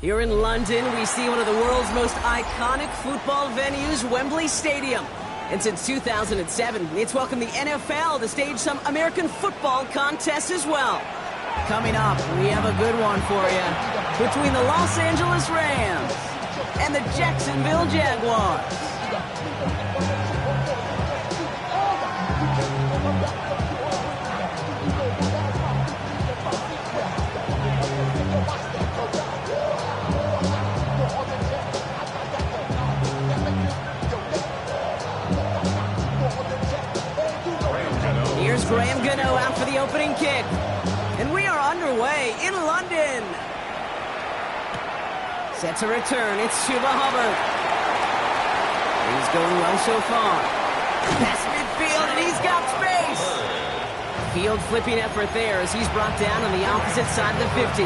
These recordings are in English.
Here in London, we see one of the world's most iconic football venues, Wembley Stadium. And since 2007, it's welcomed the NFL to stage some American football contests as well. Coming up, we have a good one for you between the Los Angeles Rams and the Jacksonville Jaguars. Here's Graham Gano out for the opening kick. And we are underway in London. Set to return, it's Chuba Hubbard. He's going well so far. Past midfield, and he's got space. Field flipping effort there as he's brought down on the opposite side of the 50.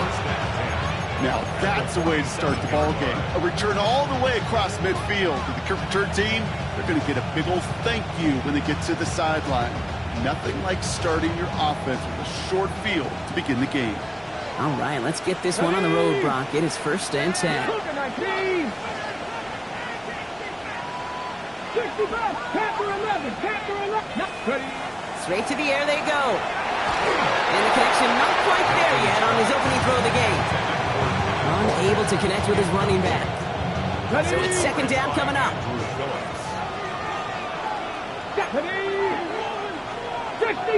Now, that's a way to start the ball game. A return all the way across midfield. The kick return team, they're going to get a big old thank you when they get to the sideline. Nothing like starting your offense with a short field to begin the game. All right, let's get this one on the road, Brock. It is 1st and 10. Straight to the air they go. And the connection not quite there yet on his opening throw of the game. Unable to connect with his running back. So it's 2nd down coming up. Six the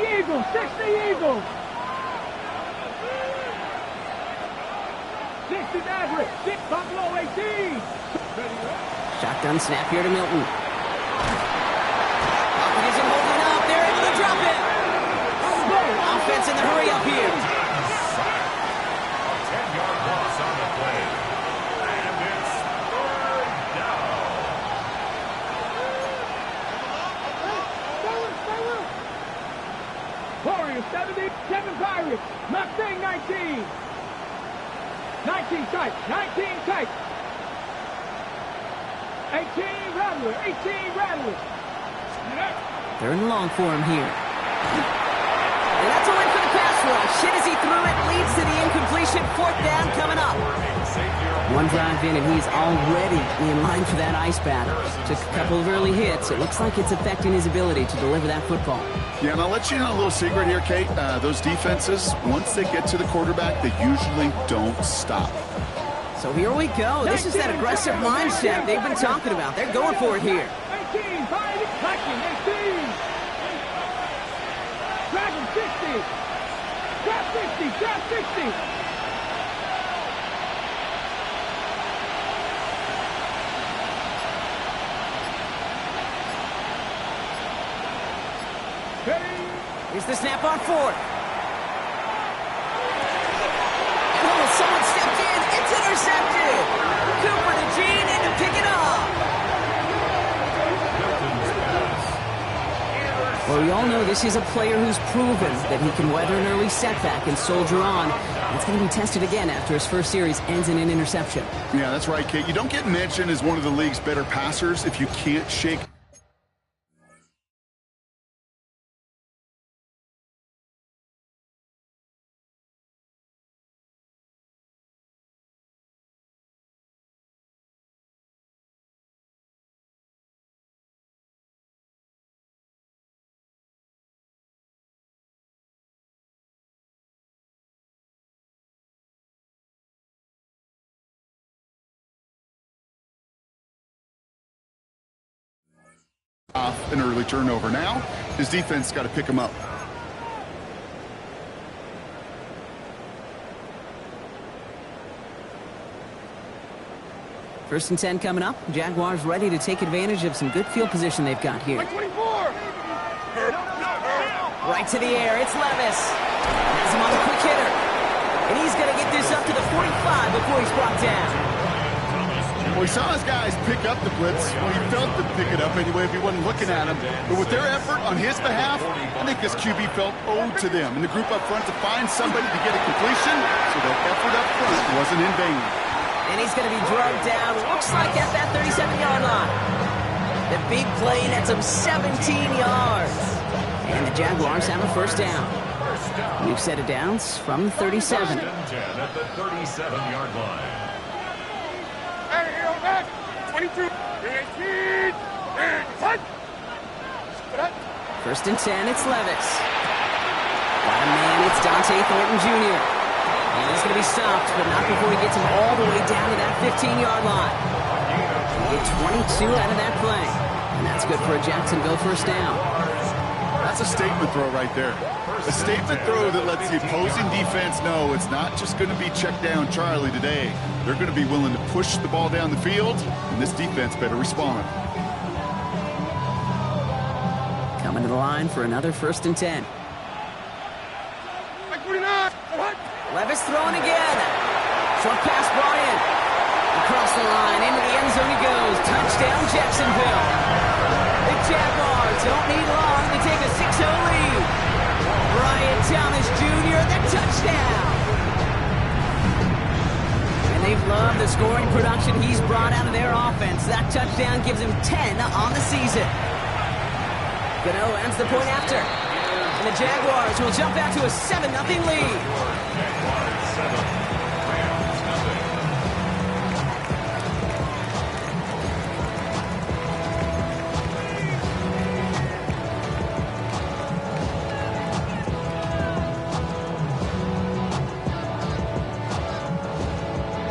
Eagles! 60 Maverick! 6 Buffalo 18! Shotgun snap here to Milton. It isn't holding up. They're able to drop it. Offense in the hurry up here. 10-yard loss on the play. And it's 3rd down. Warriors 70, 7 Pirates, Mustang 19. 19 tight, 19 tight. 18 Rattler, 18 Rattler. 3rd and long for him here. And that's a win for the pass rush. Hit as he threw it, leads to the incompletion. 4th down coming up. One drive in, and he's already in line for that ice batter. Took a couple of early hits. It looks like it's affecting his ability to deliver that football. Yeah, and I'll let you know a little secret here, Kate. Those defenses, once they get to the quarterback, they usually don't stop. So here we go. This is that aggressive mindset they've been talking about. They're going for it here. 18, Viking, 18. Dragon 60. Trap 60, trap 60. Here's the snap on 4th. Oh, someone stepped in. It's intercepted. Cooper to Gene in to pick it up. Well, we all know this is a player who's proven that he can weather an early setback and soldier on. It's going to be tested again after his first series ends in an interception. Yeah, that's right, Kate. You don't get mentioned as one of the league's better passers if you can't shake. Off an early turnover. Now his defense got to pick him up. First and 10 coming up. Jaguars ready to take advantage of some good field position they've got here. 24. Right to the air. It's Levis. Has him on the quick hitter. And he's going to get this up to the 45 before he's brought down. Well, he saw his guys pick up the blitz. Well, he felt them pick it up anyway if he wasn't looking at him. But with their effort on his behalf, I think this QB felt owed to them and the group up front to find somebody to get a completion, so that effort up front wasn't in vain. And he's going to be drugged down, looks like at that 37-yard line. The big play nets him 17 yards. And the Jaguars have a first down. We've set it downs from 37. First and 10 at the 37-yard line. Hey, here on that. 22. 18. And what? First and 10, it's Levis. Got a man, it's Dante Thornton Jr. And he's going to be stopped, but not before he gets him all the way down to that 15-yard line. He gets 22 out of that play. And that's good for a Jacksonville first down. That's a statement throw right there. A statement throw that lets the opposing defense know it's not just going to be check down Charlie today. They're going to be willing to push the ball down the field, and this defense better respond. Coming to the line for another first and 10. 49. What? Levis throwing again. Short pass brought in. Across the line, into the end zone he goes. Touchdown, Jacksonville. The Jaguars don't need long to take a 6-0 lead. Brian Thomas Jr., the touchdown. And they've loved the scoring production he's brought out of their offense. That touchdown gives him 10 on the season. Gano ends the point after. And the Jaguars will jump out to a 7-0 lead. Jaguars 7, Rams nothing.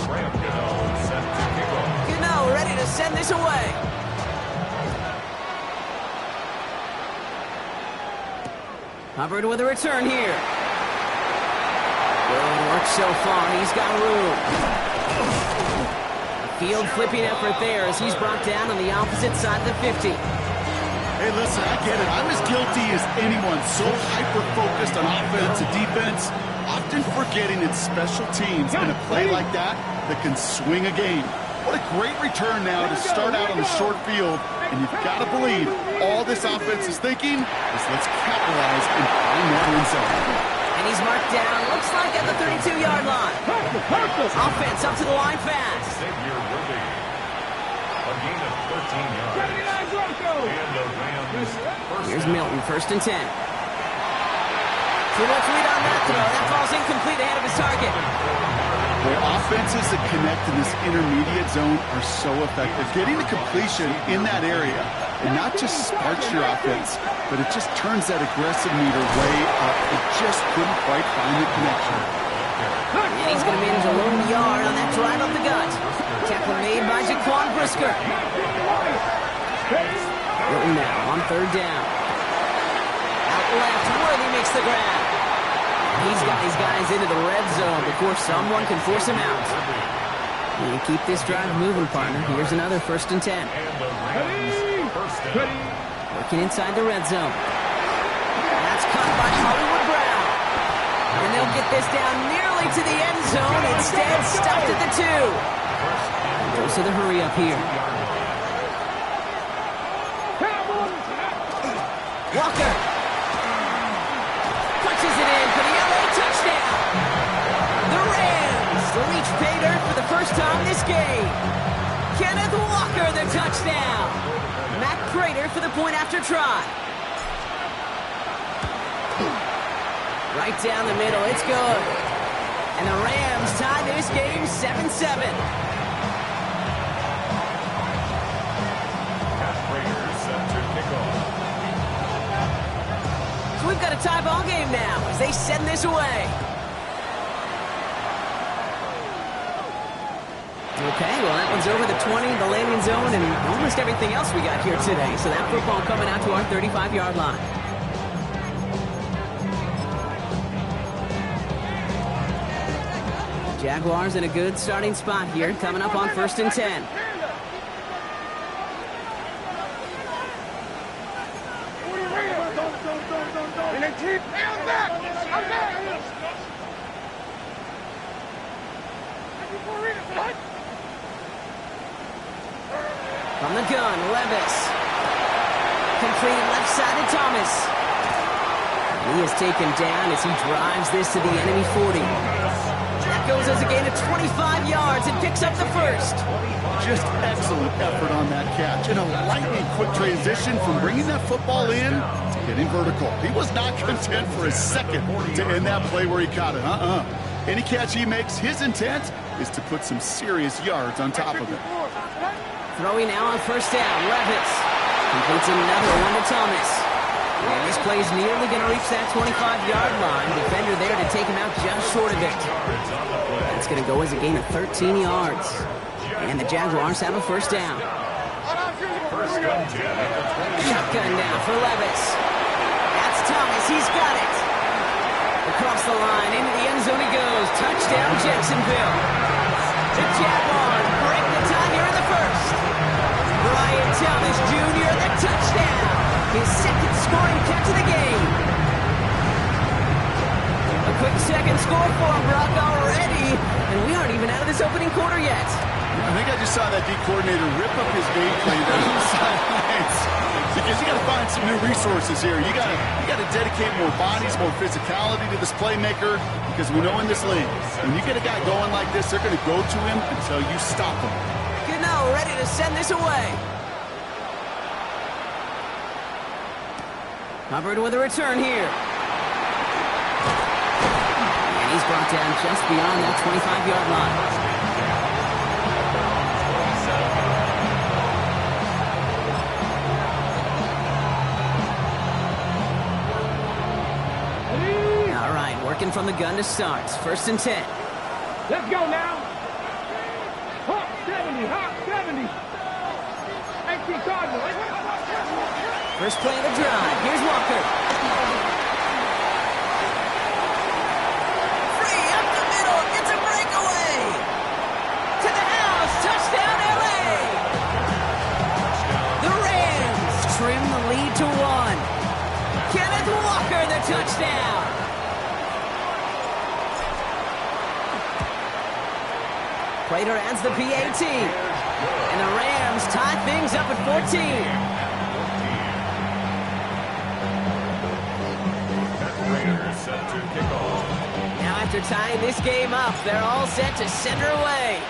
Graham Gano set to kick off. Gano ready to send this away. Hubbard with a return here. Good work so far. He's got room. A field flipping effort there as he's brought down on the opposite side of the 50. Hey, listen, I get it. I'm as guilty as anyone. So hyper-focused on offense and defense, often forgetting it's special teams in a play like that that can swing a game. What a great return now to start out on the short field. And you've got to believe all this offense is thinking is let's capitalize and find that end zone. And he's marked down, looks like at the 32-yard line. Offense up to the line fast. Xavier Worthy. A gain of 13 yards. 79 Bronco. And the Rams first Here's down. Milton, first and 10. So let's read on that throw. That ball's incomplete ahead of his target. The offenses that connect in this intermediate zone are so effective. Getting the completion in that area, it not just sparks your offense, but it just turns that aggressive meter way up. It just couldn't quite find the connection. And he's going to manage a lone yard on that drive up the gut. Tackle made by Jaquan Brisker. Milton now on third down. Out left, Worthy makes the grab. He's got his guys into the red zone before someone can force him out. And keep this drive moving, partner. Here's another first and 10. And the Rams first down. Working inside the red zone. That's caught by Hollywood Brown. And they'll get this down nearly to the end zone. Instead, stopped at the 2. Goes to the hurry up here. Walker. Punches it in for the LA touchdown. The Rams reach pay dirt for the first time this game. Kenneth Walker, the touchdown. Matt Prater for the point after try. Right down the middle, it's good. And the Rams tie this game 7-7. Matt Prater set to kick off. So we've got a tie ball game now as they send this away. Okay, well, that one's over the 20, the landing zone, and almost everything else we got here today. So that football coming out to our 35-yard line. Jaguars in a good starting spot here, coming up on first and 10. From the gun, Levis. Complete left side to Thomas. And he is taken down as he drives this to the enemy 40. That goes as a gain of 25 yards and picks up the first. Just excellent effort on that catch. And a lightning quick transition from bringing that football in to getting vertical. He was not content for a second to end that play where he caught it. Any catch he makes, his intent is to put some serious yards on top of it. Throwing now on first down, Levis. Completes another one to Thomas. And this play is nearly going to reach that 25-yard line. Defender there to take him out just short of it. It's going to go as a gain of 13 yards. And the Jaguars have a first down. Shotgun now for Levis. That's Thomas. He's got it. Across the line, into the end zone he goes. Touchdown, Jacksonville. The Jaguars break the tie here in the first. Brian Thomas Jr., the touchdown. His second scoring catch of the game. A quick second score for him, Brock, already. And we aren't even out of this opening quarter yet. I think I just saw that D coordinator rip up his game plan down the sidelines. Because you got to find some new resources here. You got to dedicate more bodies, more physicality to this playmaker. Because we know in this league, when you get a guy going like this, they're going to go to him until you stop him. Gano ready to send this away. Hubbard with a return here. And he's brought down just beyond that 25-yard line. Working from the gun to start. First and 10. Let's go now. Hawk 70, Hawk 70. 18 Cardinals. First play of the drive. Here's Walker. Free up the middle. It's a breakaway. To the house. Touchdown, LA. The Rams trim the lead to 1. Kenneth Walker, the touchdown. Prater adds the PAT. And the Rams tie things up at 14. Now after tying this game up, they're all set to center away.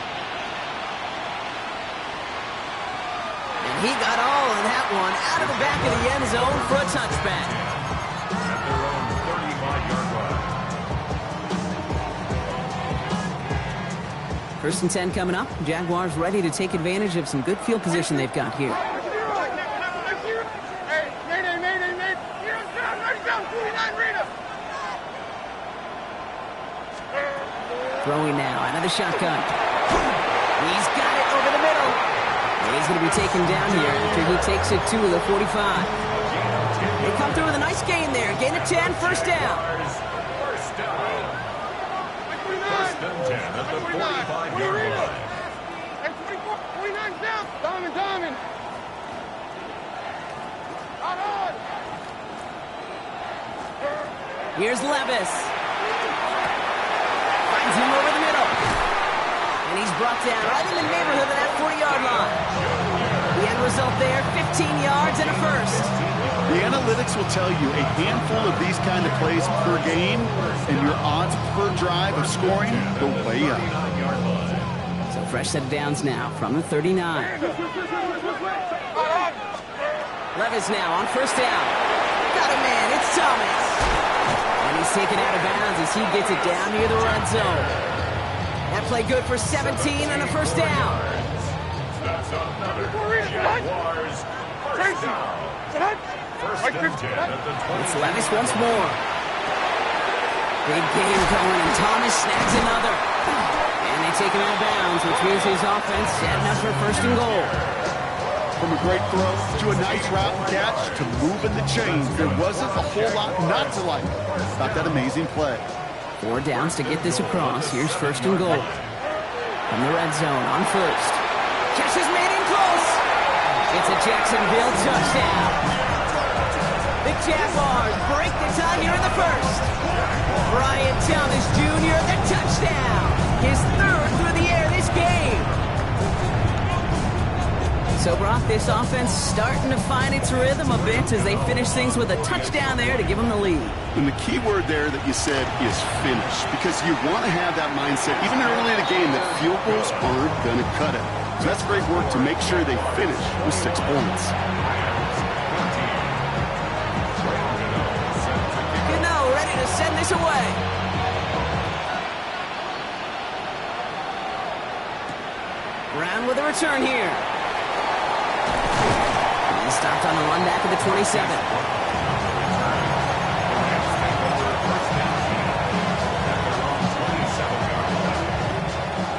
And he got all of that one out of the back of the end zone for a touchback. At their own 35-yard line. First and 10 coming up. Jaguars ready to take advantage of some good field position they've got here. Throwing now out of the shotgun. He's got it over the middle. And he's going to be taken down here after he takes it to the 45. They come through with a nice gain there. Gain of 10, first down. First down. First and 10 at the 45-yard line. 49's down. Diamond. On. Here's Levis. Finds him over the middle. And he's brought down right in the neighborhood of that 40-yard line. The end result there, 15 yards and a first. The analytics will tell you a handful of these kind of plays per game, and your odds per drive of scoring go way up. So fresh set of downs now from the 39. Levis now on first down. Got a man, it's Thomas. And he's taken out of bounds as he gets it down near the red zone. That play good for 17 and a first down. That's another Jaguars first down. First and 10 at the 20. It's Levis once more. Big game going, and Thomas snags another. And they take him out of bounds, which means his offense setting up for first and goal. From a great throw to a nice route and catch to moving the chains, there wasn't a whole lot not to like about that amazing play. 4 downs to get this across. Here's first and goal. From the red zone on first. Catch is made in close. It's a Jacksonville touchdown. The Jaguars break the tie here in the first. Brian Thomas Jr., the touchdown. His third through the So, Brock, this offense starting to find its rhythm a bit as they finish things with a touchdown there to give them the lead. And the key word there that you said is finish, because you want to have that mindset, even early in the game, that field goals aren't going to cut it. So that's great work to make sure they finish with 6 points. Gano ready to send this away. Brown with a return here. He stopped on the run back at the 27.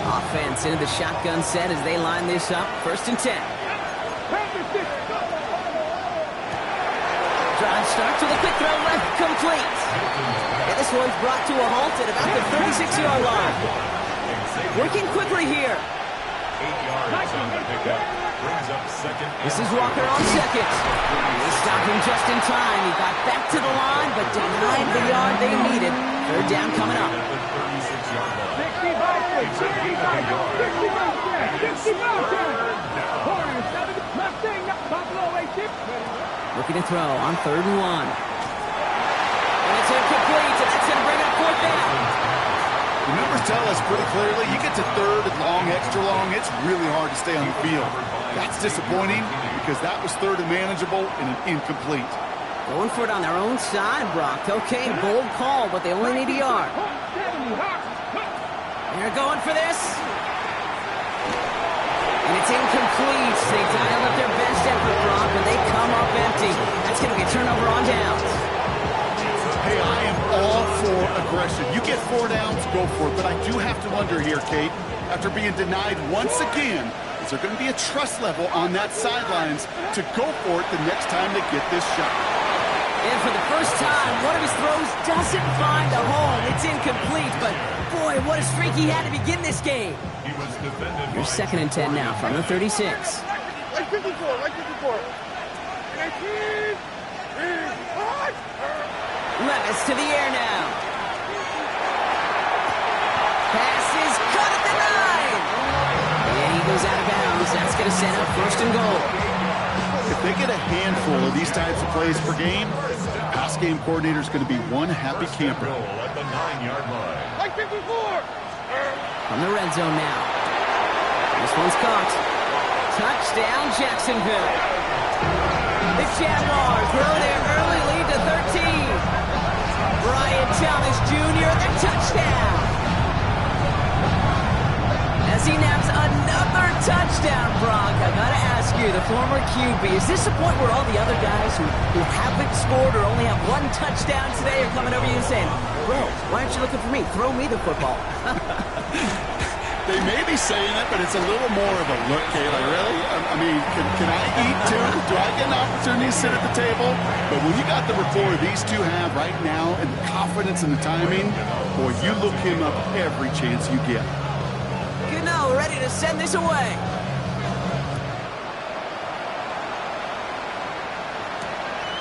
Offense into the shotgun set as they line this up. 1st and 10. Drive starts with a quick throw left, complete. And this one's brought to a halt at about the 36-yard line. Working quickly here. 8 yards on the pickup. Brings up second. This is Walker on second. They stopped him just in time. He got back to the line, but denied the yard they needed. 3rd down coming up. 36-yard line. 65. Looking to throw on 3rd and 1. And it's incomplete, and that's going to bring up 4th down. The numbers tell us pretty clearly, you get to 3rd and long, extra long, it's really hard to stay on the field. That's disappointing because that was 3rd and manageable and an incomplete. Going for it on their own side, Brock. Okay, bold call, but they only need a yard. They're going for this. And it's incomplete. They dialed up their best effort, Brock, and they come up empty. That's going to be a turnover on downs. Hey, I am all for aggression. You get 4 downs, go for it. But I do have to wonder here, Kate, after being denied once again, is there going to be a trust level on that sidelines to go for it the next time they get this shot? And for the first time, one of his throws doesn't find a home. It's incomplete, but boy, what a streak he had to begin this game. Here's 2nd and 10 now from the 36. Like 54, like 54. Levis to the air now. Pass is cut at the 9. And he goes out of bounds. That's going to set up 1st and goal. If they get a handful of these types of plays per game, the pass game coordinator is going to be one happy camper. At the 9-yard line. Like 54. From the red zone now. This one's caught. Touchdown, Jacksonville. The Jaguars grow their early lead to 13. Brian Thomas Jr. the touchdown. As he naps another touchdown, Brock. I gotta ask you, the former QB, is this the point where all the other guys who haven't scored or only have 1 touchdown today are coming over you and saying, bro, why aren't you looking for me? Throw me the football. They may be saying it, but it's a little more of a look, Kayla, really? I mean, can I eat too? Do I get an opportunity to sit at the table? But when you got the rapport these two have right now and the confidence and the timing, boy, you look him up every chance you get. Gano ready to send this away.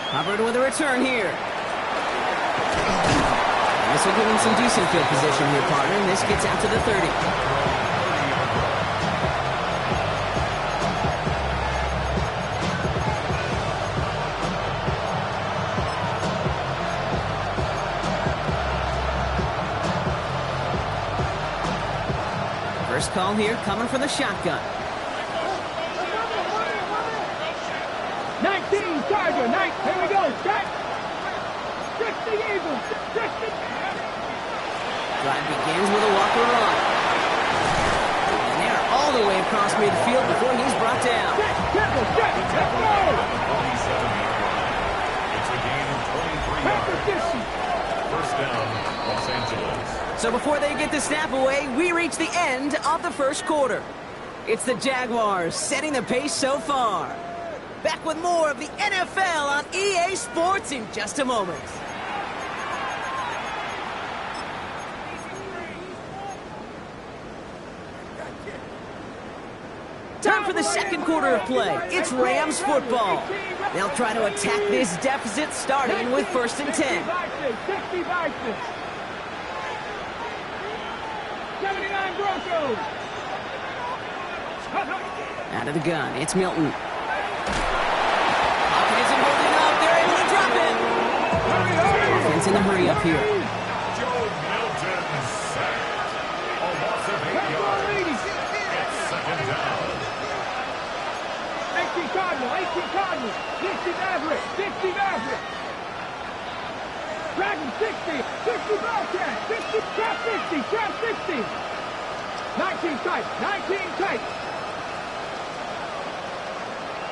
Hubbard with a return here. And this will give him some decent field position here, partner, and this gets out to the 30. First call here coming from the shotgun. 19, Charger, 9. Here we go. Set. Stretch the Eagles. Stretch the... Drive begins with a Walker run. And they're all the way across midfield before he's brought down. Stretch, let's go. It's a gain of 23 yards. First down, Los Angeles. So before they get the snap away, we reach the end of the first quarter. It's the Jaguars setting the pace so far. Back with more of the NFL on EA Sports in just a moment. Time for the second quarter of play. It's Rams football. They'll try to attack this deficit starting with 1st and 10. 65. 79 Broncos. Out of the gun, it's Milton. Pocket isn't holding up. They're able to drop it. Offense in the hurry up here. Joe Milton sacked. A loss of 8 yards. It's second down. 18 Cardinals. 60 Maverick. Dragon 60 Bobcat. 60, trap 60. 19 tight.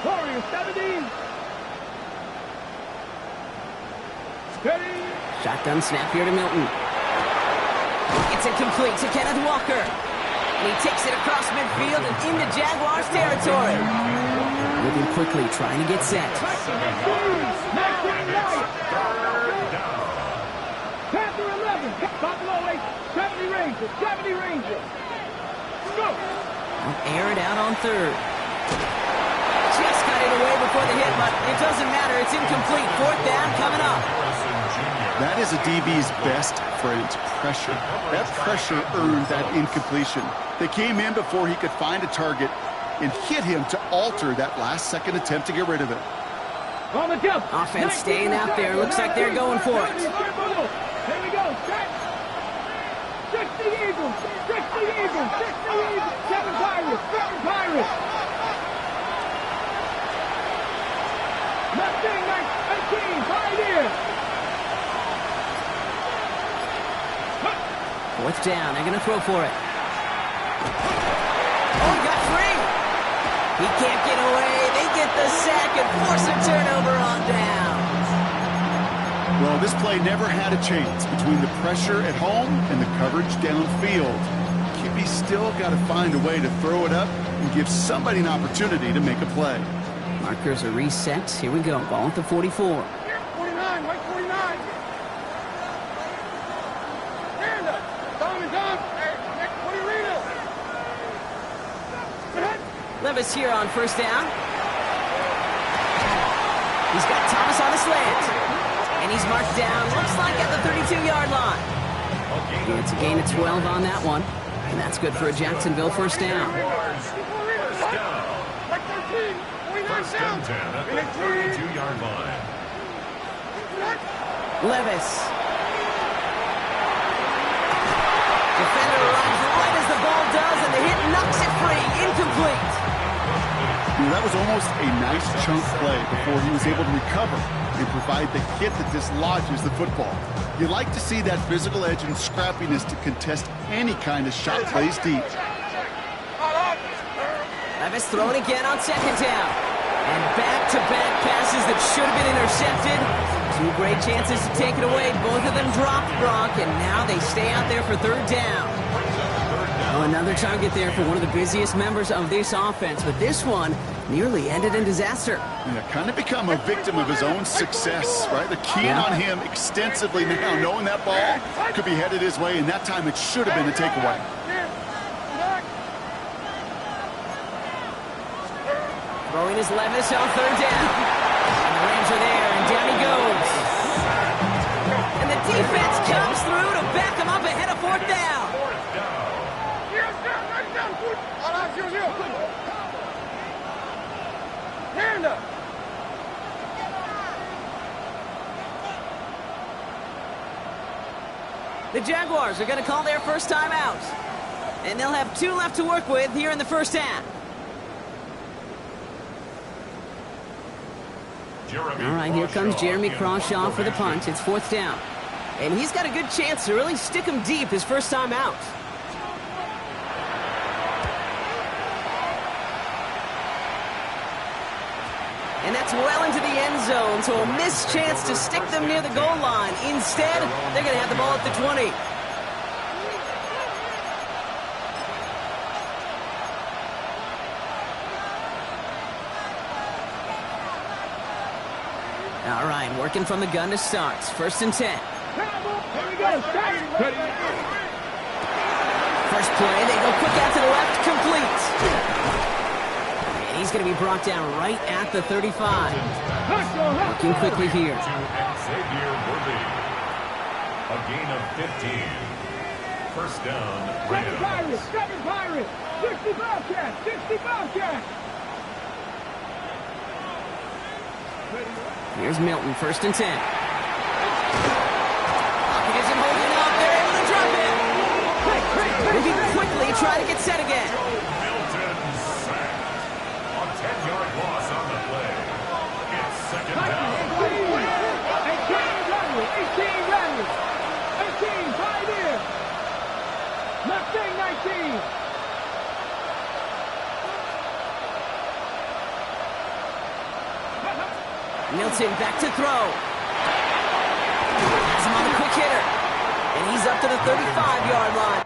Warriors 70. Steady. Shotgun snap here to Milton. It's incomplete to Kenneth Walker. And he takes it across midfield and into Jaguars territory. Moving quickly, trying to get set. Panther 11. Buffalo 8. 70 Rangers. Go. Air it out on third. Just got it away before the hit, but it doesn't matter. It's incomplete. Fourth down coming up. That is a DB's best friend, pressure. That pressure earned that incompletion. They came in before he could find a target and hit him to alter that last-second attempt to get rid of it. On the jump. Offense staying out there. Looks like they're going for it. Here we go. 60 Eagles. 7 Pirates. Mustang 19. Pioneer. Fourth down. They're going to throw for it. Oh, he got free. He can't get away. They get the sack and force a turnover on down. Well, this play never had a chance between the pressure at home and the coverage downfield. QB still got to find a way to throw it up and give somebody an opportunity to make a play. Markers are reset. Here we go. Ball at the 44. 49, white 49. Stand up. Tom is on. What do you read it? Levis here on first down. He's got Thomas on the slant. And he's marked down, looks like at the 32-yard line. It's a gain of 12 on that one. And that's good for a Jacksonville first down. First and 10 at the 32-yard line. Levis. Defender arrives right as the ball does, and the hit knocks it free. Incomplete. That was almost a nice chunk play before he was able to recover and provide the hit that dislodges the football. You like to see that physical edge and scrappiness to contest any kind of shot plays deep. Levis throwing again on second down. And back-to-back passes that should have been intercepted. Two great chances to take it away. Both of them dropped, Brock, and now they stay out there for third down. Oh, another target there for one of the busiest members of this offense, but this one nearly ended in disaster. Yeah, kind of become a victim of his own success, right? They're keying on him extensively now, knowing that ball could be headed his way, and that time it should have been a takeaway. Throwing his Levis on third down. And the Rams are there, and down he goes. And the defense comes through to back him up ahead of fourth down. Hand up. The Jaguars are going to call their first time out. And they'll have 2 left to work with here in the first half. All right, here comes Jeremy Crawshaw for the punt. It's fourth down. And he's got a good chance to really stick him deep his first time out. And that's well into the end zone, so a missed chance to stick them near the goal line. Instead, they're going to have the ball at the 20. All right, working from the gun to start. First and 10. Here we go. First play, they go quick out to the left, complete. And he's going to be brought down right at the 35. Looking quickly here. Xavier Worthy. A gain of 15. First down, 7 Rams. Pirates, 7 Pirates, 60 Bobcats, 60 Bobcats. Here's Milton, first and 10. Pocket isn't holding up. They're able to drop it. Moving quickly, trying to get set again. Milton sacked. A 10-yard loss on the play. It's second down. 18 Rattlers, 18 Pioneers. Mustang 19. Milton back to throw. Has him on the quick hitter. And he's up to the 35-yard line.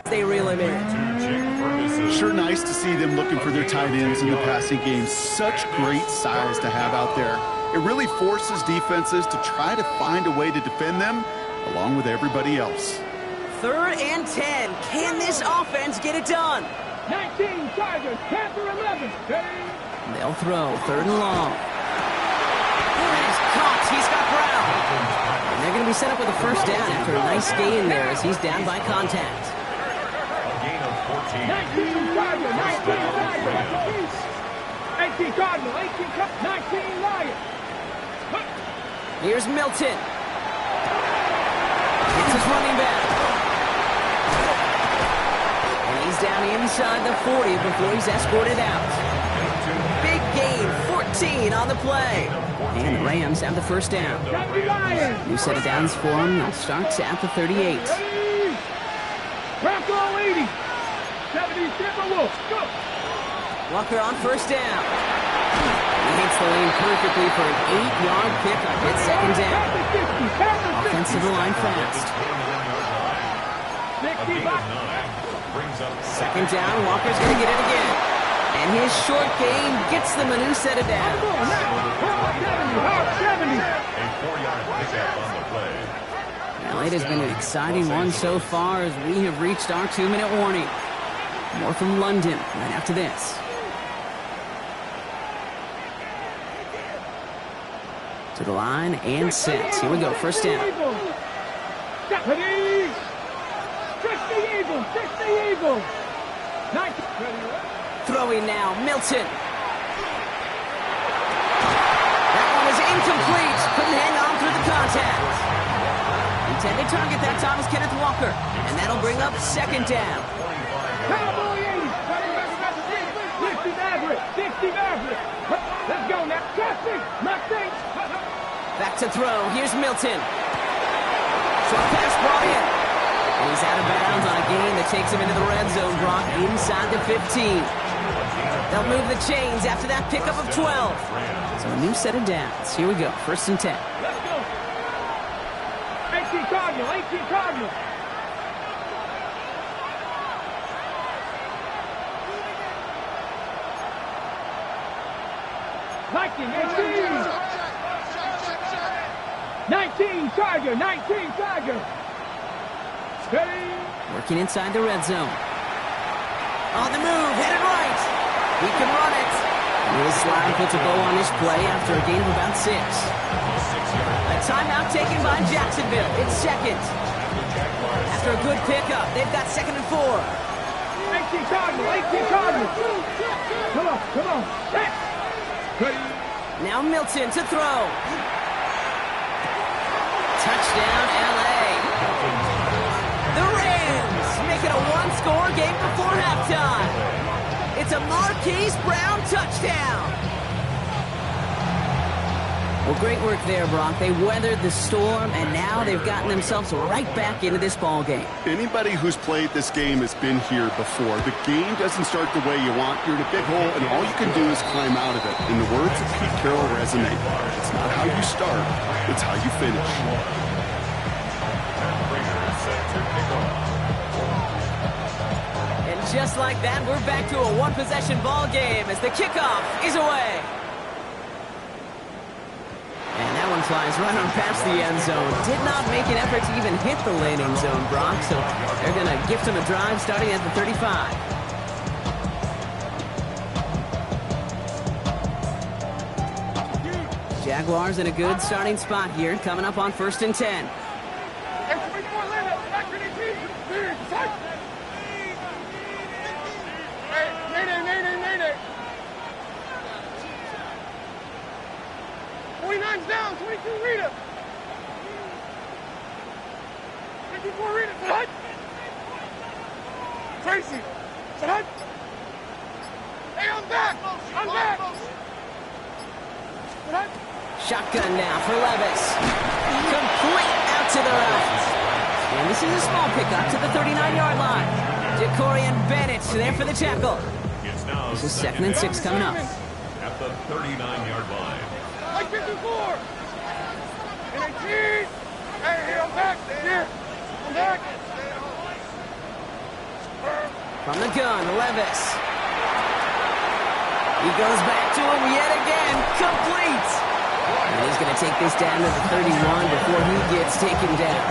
They reel him in. Sure nice to see them looking for their tight ends in the passing game. Such great size to have out there. It really forces defenses to try to find a way to defend them along with everybody else. 3rd and 10. Can this offense get it done? 19 Tigers, Panther 11. They'll throw 3rd and long. He's caught. He's got Brown. And they're going to be set up with a first down after a nice gain there as he's down by contact. 19 Tiger, 19 Tiger. 18 Cardinal, 19 Lion. Here's Milton. It's his running back. And he's down inside the 40 before he's escorted out. Big gain, 14 on the play. And the Rams have the first down. New set of downs for them. They'll start at the 38. Bronco 80. 77 Wolf. Go. Walker on first down. He hits the lane perfectly for an 8-yard pickup. It's second down. Offensive line fast. Second down. Walker's going to get it again. And his short gain gets them a new set of downs. Well, it has been an exciting one so far as we have reached our 2-minute warning. More from London right after this. To the line and set. Here we go, first down. Throwing now, Milton. That one was incomplete. Couldn't hang on through the contact. Intended target that time is Kenneth Walker. And that'll bring up second down. Cowboy 80. 60 Maverick. 60 Maverick. Let's go now. Mustang. Back to throw. Here's Milton. Short pass brought in. And he's out of bounds on a gain that takes him into the red zone, Brock, inside the 15. They'll move the chains after that pickup of 12. So a new set of downs. Here we go. First and 10. Let's go. 18 Cardinal. 18 Cardinal. 19, 19, Tiger, 19, Tiger. Steady. Working inside the red zone. On the move, headed right. He can run it. Will Slough puts a bow on his play after a gain of about 6. A timeout taken by Jacksonville. It's second. After a good pickup, they've got 2nd and 4. 18 Cardinals, 18 Cardinals. Come on. Set. Now Milton to throw. Touchdown, LA. The Rams make it a one-score game before halftime. It's a Marquise Brown touchdown. Well, great work there, Brock. They weathered the storm, and now they've gotten themselves right back into this ball game. Anybody who's played this game has been here before. The game doesn't start the way you want. You're in a big hole, and all you can do is climb out of it. In the words of Pete Carroll resonate, it's not how you start, it's how you finish. And just like that, we're back to a one-possession ball game as the kickoff is away. And that one flies right on past the end zone. Did not make an effort to even hit the landing zone, Brock, so they're going to gift him a drive starting at the 35. Jaguars in a good starting spot here, coming up on 1st and 10. Down, 22, read it. 24, read it. Set. Tracy. Set. Hey, I'm back. Set. Shotgun now for Levis. Complete out to the right. And this is a small pickup to the 39-yard line. Jacorian Bennett there for the tackle. This is 2nd and 6 coming up. At the 39-yard line. Like 54. And 18. Hey, I'm back. Here. I'm back. From the gun, Levis. He goes back to him yet again. Complete. And he's going to take this down to the 31 before he gets taken down.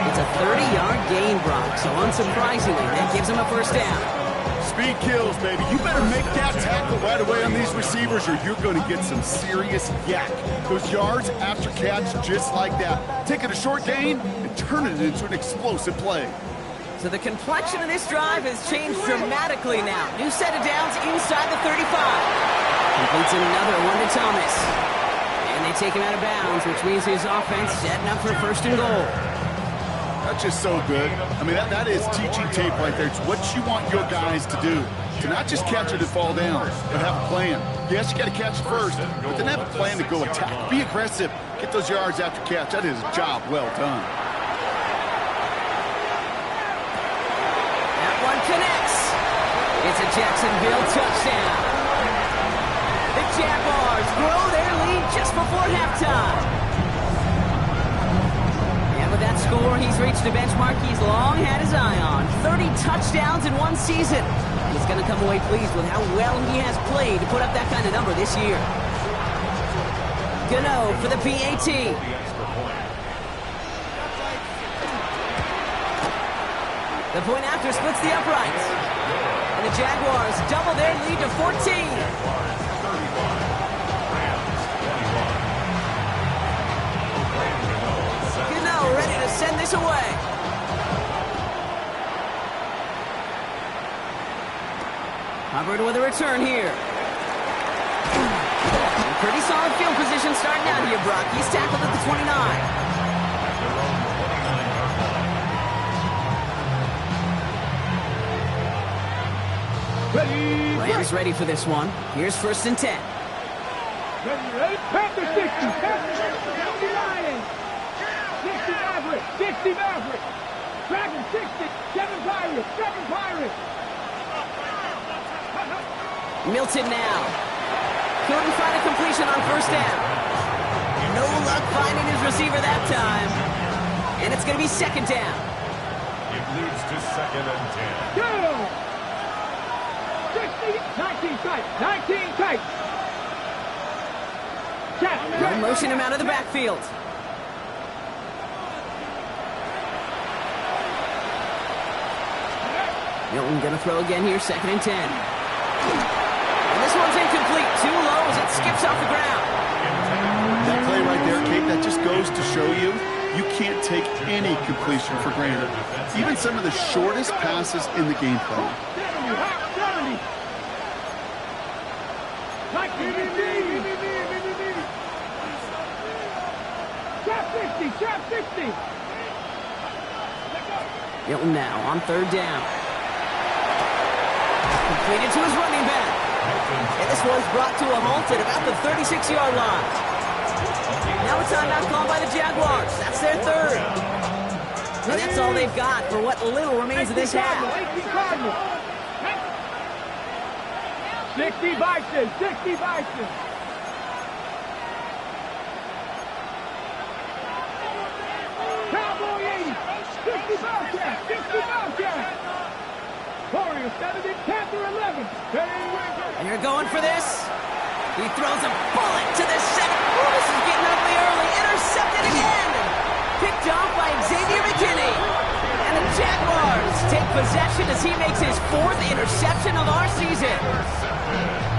It's a 30-yard gain, Brock, so unsurprisingly, that gives him a 1st down. Speed kills, baby. You better make that tackle right away on these receivers or you're going to get some serious yak. Those yards after catch just like that. Take it a short gain and turn it into an explosive play. So the complexion of this drive has changed dramatically now. New set of downs inside the 35. Completes another one to Thomas. And they take him out of bounds, which means his offense setting up for 1st and goal. That's just so good. I mean, that is teaching tape right there. It's what you want your guys to do. To not just catch it and fall down, but have a plan. Yes, you got to catch it first, but then have a plan to go attack. Be aggressive. Get those yards after catch. That is a job well done. That one connects. It's a Jacksonville touchdown. The Jaguars grow their lead just before halftime. With that score, he's reached a benchmark he's long had his eye on. 30 touchdowns in one season. He's going to come away pleased with how well he has played to put up that kind of number this year. Gano for the PAT. The point after splits the uprights. And the Jaguars double their lead to 14. Ready to send this away. Hubbard with a return here. Pretty solid field position starting out here, Brock. He's tackled at the 29. Rams ready for this one. Here's 1st and 10. Ready? Panther 60. Panther Lions. 60 Maverick. Dragon 60. 7 Pirates. 7 Pirates. Milton now. Couldn't find a completion on 1st down. No luck finding his receiver that time. And it's going to be 2nd down. It leads to 2nd and 10. Go! 60. 19 tight. 19 tight. They'll motion him out of the backfield. Milton gonna throw again here, 2nd and 10. And this one's incomplete. Too low as it skips off the ground. That play right there, Kate, that just goes to show you, you can't take any completion for granted. Even some of the shortest passes in the game plan. Trap 60. Milton now on 3rd down. Completed to his running back. And this one's brought to a halt at about the 36-yard line. Now a timeout called by the Jaguars. That's their 3rd. And that's all they've got for what little remains of this half. 60 Bison, 60 Bison. Cowboy 80, 60 Bobcat, 60 Bobcat. Warrior 70, Panther 11. And you're going for this. He throws a bullet to the center. Oh, this is getting ugly early. Intercepted again. Picked off by Xavier McKinney. And the Jaguars take possession as he makes his 4th interception of our season.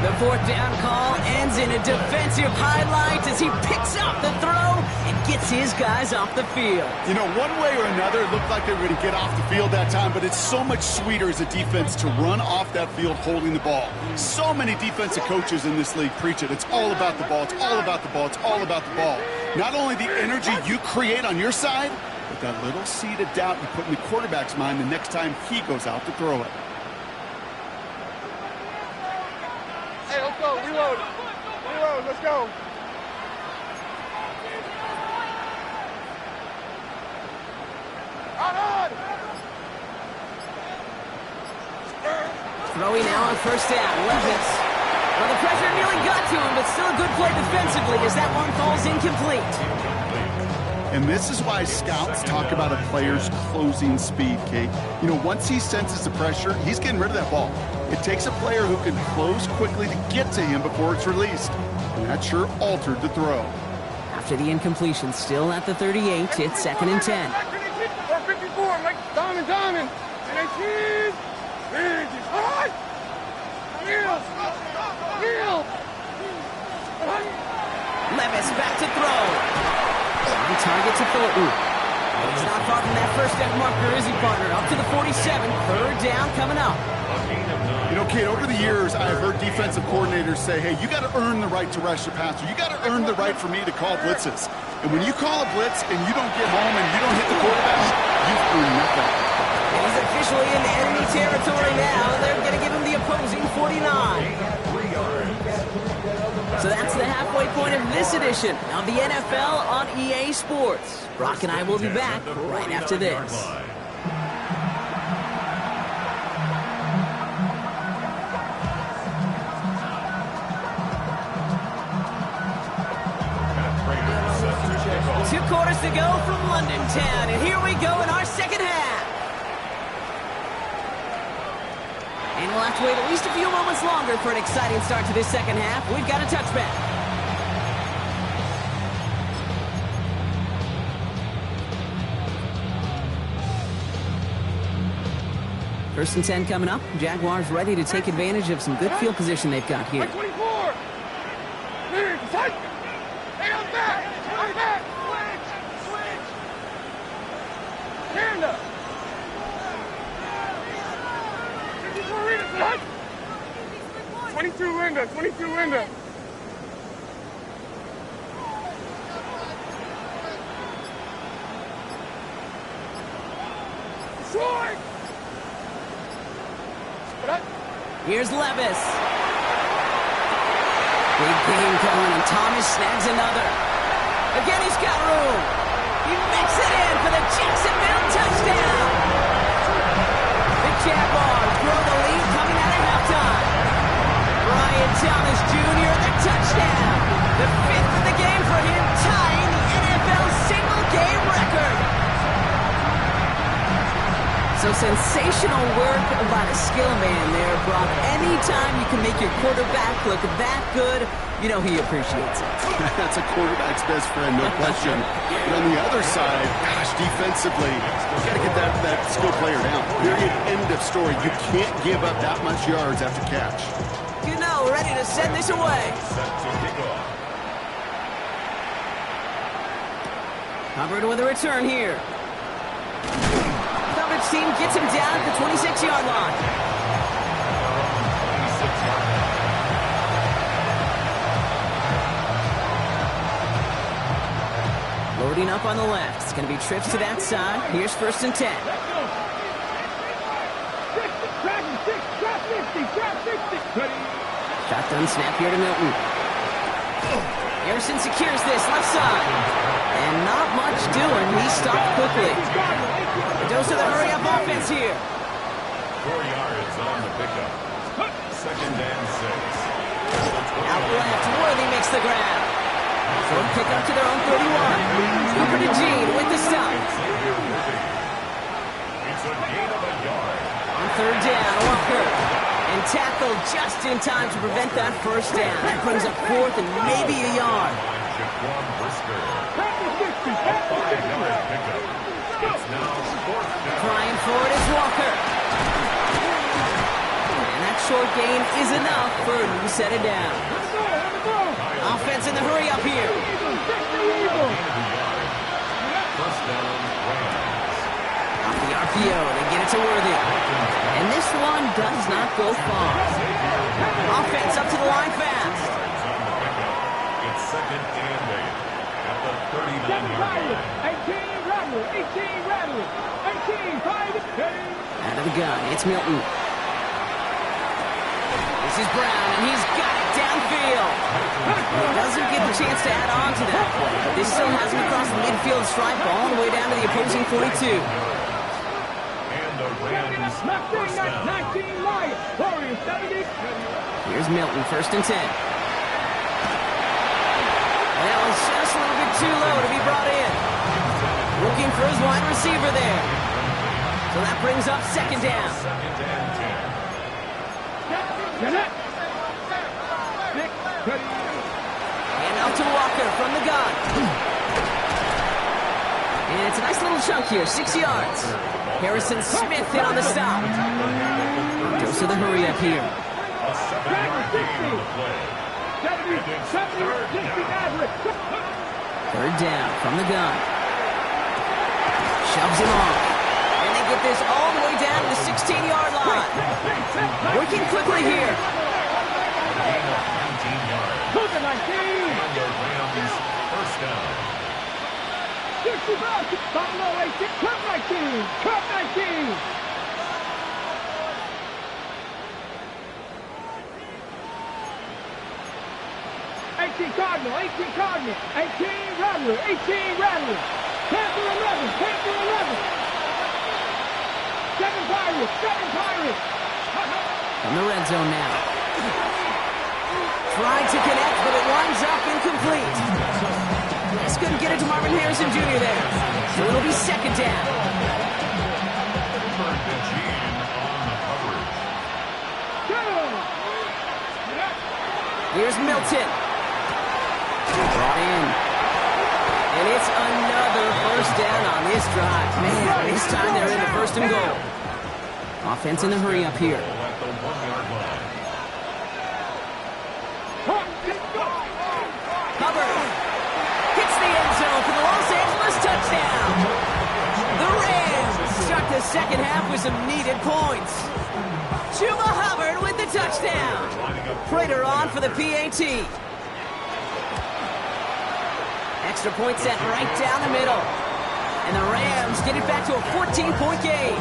The 4th down call ends in a defensive highlight as he picks up the throw and gets his guys off the field. You know, one way or another, it looked like they were going to get off the field that time, but it's so much sweeter as a defense to run off that field holding the ball. So many defensive coaches in this league preach it. It's all about the ball. It's all about the ball. It's all about the ball. Not only the energy you create on your side, but that little seed of doubt you put in the quarterback's mind the next time he goes out to throw it. Hey, let's go. Reload. Reload. Let's go. On. Throwing now on 1st down. Levis. Well, the pressure nearly got to him, but still a good play defensively as that one falls incomplete. And this is why scouts talk about a player's closing speed, Kate. You know, once he senses the pressure, he's getting rid of that ball. It takes a player who can close quickly to get to him before it's released. And that sure altered the throw. After the incompletion, still at the 38, it's 2nd and 10. 54, like diamond. And I cheese. Hot. Real. Levis back to throw. On target to Thornton. He's not far from that 1st down marker, is he, partner? Up to the 47. 3rd down coming up. You know, Kate, over the years, I've heard defensive coordinators say, hey, you got to earn the right to rush the passer. You got to earn the right for me to call blitzes. And when you call a blitz and you don't get home and you don't hit the quarterback, you've earned nothing. And he's officially in enemy territory now. They're going to give him the opposing 49. So that's the halfway point of this edition of the NFL on EA Sports. Brock and I will be back right after this. Two quarters to go from London Town, and here we go in our 2nd half. And we'll have to wait at least a few moments longer for an exciting start to this 2nd half. We've got a touchback. First and 10 coming up. Jaguars ready to take advantage of some good field position they've got here. 24. Clear. Hey, I'm back. Switch. Stand up. 22 Linda. Short. Here's Levis. Big game going, and Thomas snags another. Again, he's got room. He makes it in for the Jacksonville touchdown. The Jaguars grow the lead coming out of halftime. Brian Thomas Jr., the touchdown. The 5th of the game for him, tying the NFL single-game record. So sensational work by the skill man there, Brock. Anytime you can make your quarterback look that good, You know he appreciates it. That's a quarterback's best friend, no question. But on the other side, gosh, defensively, you got to get that skill player down. Period. End of story. You can't give up that much yards after catch. Gano ready to send this away. Hubbard with a return here. Coverage team gets him down at the 26-yard line. Loading up on the left. It's going to be trips to that side. Here's 1st and 10. Shotgun snap here to Milton. Harrison secures this left side. And not much doing. He stopped quickly. A dose of the hurry-up offense here. 4 yards on the pickup. 2nd and 6. Out left, Worthy makes the grab. Short pick up to their own 31. Cooper to Gene with the stop. It's a gain of a yard. On 3rd down, Walker. And tackled just in time to prevent that 1st down. That brings up 4th and maybe a yard. Jaquan Brisker. A 5-yard pickup. It's now 4th down. Crying for it is Walker. And that short gain is enough for him to set it down. Offense in the hurry up here. 1st down, Rams. Off the RPO, they get it to Worthy. And this one does not go far. Offense up to the line fast. It's 2nd and 8 at the 39-yard line. 18 Rattler. 18 Out of the gun, it's Milton. This is Brown, and he's got it downfield. He doesn't get the chance to add on to that play, but this still has him across the midfield stripe all the way down to the opposing 42. And the Rams first down. 19 Lions. Warriors 70. Here's Milton, 1st and 10. That was just a little bit too low to be brought in. Looking for his wide receiver there. So that brings up 2nd down. 2nd and 10. And out to Walker from the gun. And it's a nice little chunk here, 6 yards. Harrison Smith in on the stop. Goes to the hurry up here. A 7-yard gain on the play. 3rd down from the gun. Shoves him off. And they get this all the way down to the 16-yard line. Working quickly here. Gain of 19 yards. And the Rams first down. 18 Cardinal. 18 Rattler. 18 Rattler. Panther 11. 7 Pirates. From the red zone now. Tried to connect, but it winds up incomplete. Just couldn't get it to Marvin Harrison Jr. there. So it'll be 2nd down. Cooper to Gene on the coverage. Here's Milton. Brought in. And it's another 1st down on this drive. Man, this time they're in the 1st and goal. Offense in the hurry up here. At the 1-yard line. Hubbard hits the end zone for the Los Angeles touchdown. The Rams start the 2nd half with some needed points. Chuba Hubbard with the touchdown. Prater on for the PAT. Extra point set right down the middle. And the Rams get it back to a 14-point game.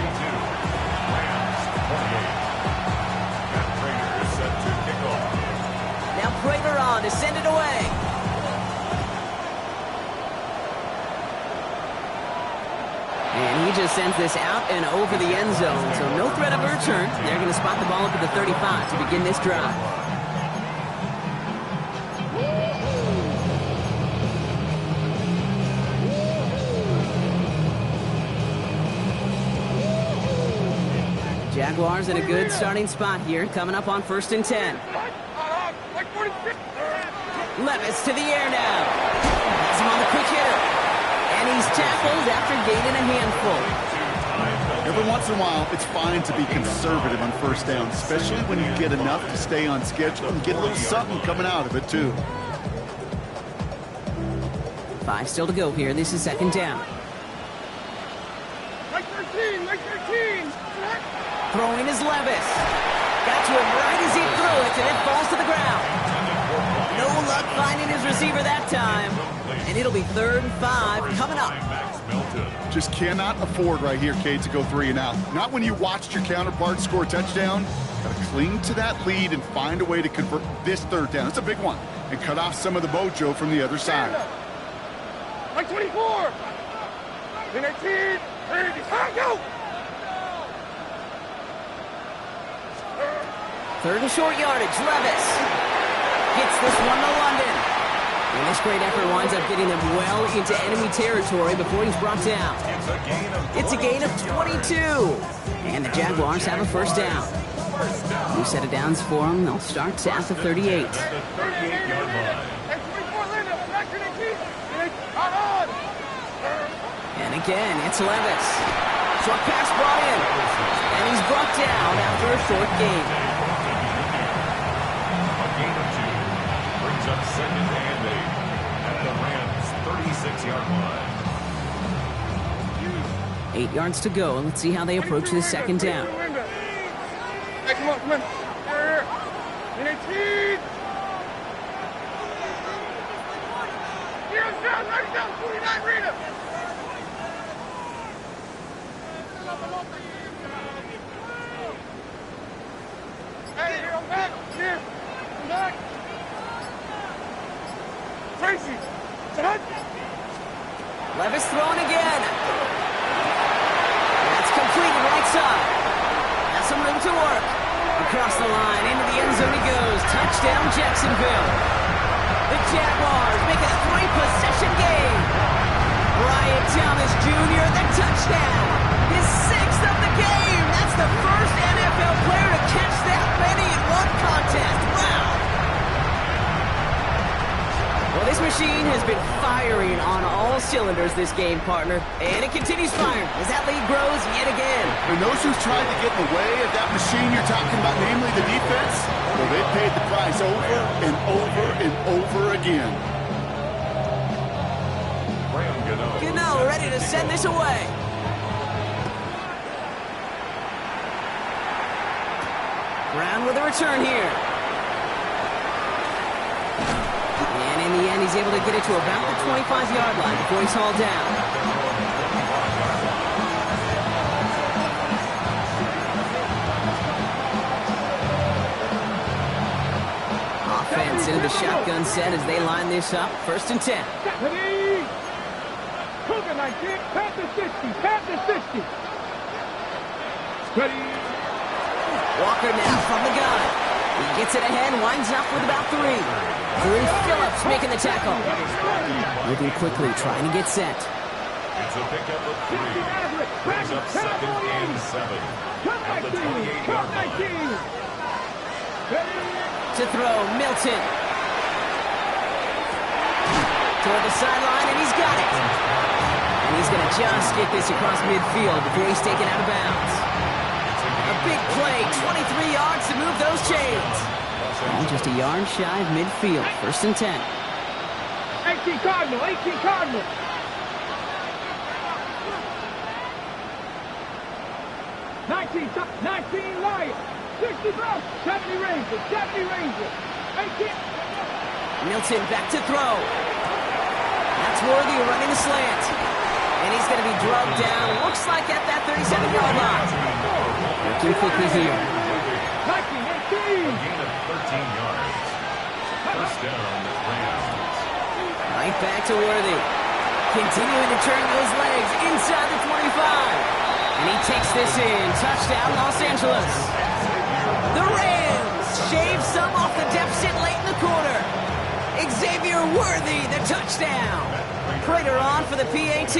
Matt Prater is set to kick off. Now Prater on to send it away. And he just sends this out and over the end zone. So no threat of a return. They're going to spot the ball up at the 35 to begin this drive. Jaguars in a good starting spot here, coming up on 1st and 10. Levis to the air now. Has him on the quick hitter. And he's tackled after gaining a handful. Every once in a while, it's fine to be conservative on first down, especially when you get enough to stay on schedule and get a little something coming out of it, too. 5 still to go here. This is second down. Like 13, like 13. Throwing is Levis. Got to him right as he threw it, and it falls to the ground. No luck finding his receiver that time. And it'll be 3rd and 5 coming up. Just cannot afford right here, Kate, to go 3 and out. Not when you watched your counterpart score a touchdown. Got to cling to that lead and find a way to convert this 3rd down. It's a big one. And cut off some of the mojo from the other side. Like 24. 19. 30. Go! 3rd and short yardage. Levis gets this one to London. And this great effort winds up getting them well into enemy territory before he's brought down. It's a gain of 22. And the Jaguars have a first down. New set of downs for them. They'll start at the 38. And again, it's Levis. Short pass brought in. And he's brought down after a short gain. A gain of 2 brings up 2nd and 8 at the Rams' 36-yard line. 8 yards to go. Let's see how they approach this second down. Hey, come on, come on. Here. 19. Down, right down, 49, read him. Hey, here, I'm back. Here. I'm back. Tracy. Set. Levis throwing again. That's completed right side. Has some room to work. Across the line, into the end zone he goes. Touchdown, Jacksonville. The Jaguars make it a 3-possession game. Brian Thomas Jr., the touchdown. His 6th of the game. That's the first NFL player to catch that many in one contest. Wow. Well, this machine has been firing on all cylinders this game, partner. And it continues firing as that lead grows yet again. And those who've tried to get in the way of that machine you're talking about, namely the defense, well, they paid the price over and over and over again. Gano ready to send this away. Brown with a return here. And in the end, he's able to get it to about the 25-yard line before he's hauled down. Offense into the shotgun set as they line this up. 1st and 10. Cougar 19, Panther 60, Panther 60. Ready. Walker now from the gun. He gets it ahead, winds up with about 3. Drew Phillips making the tackle. Moving quickly, trying to get set. It's a pickup of 3. Brings up 2nd and 7 at the 28-yard line. To throw, Milton. Toward the sideline, and he's got it. And he's going to just get this across midfield before he's taken out of bounds. A big play, 23 yards to move those chains. And just a yard shy of midfield, 1st and 10. 18 Cardinal, 18 Cardinal. 19 Lions, 60 Brown, 70 Rangers, 70 Rangers. 18. Milton back to throw. That's Worthy running the slant. And he's going to be drugged down. Looks like at that 37-yard line. Working quickly here. 19, 18. Gain of 13 yards. First down, Rams. Right back to Worthy. Continuing to turn those legs inside the 25. And he takes this in. Touchdown, Los Angeles. The Rams shave some off the deficit late in the quarter. Xavier Worthy, the touchdown. Prater on for the PAT.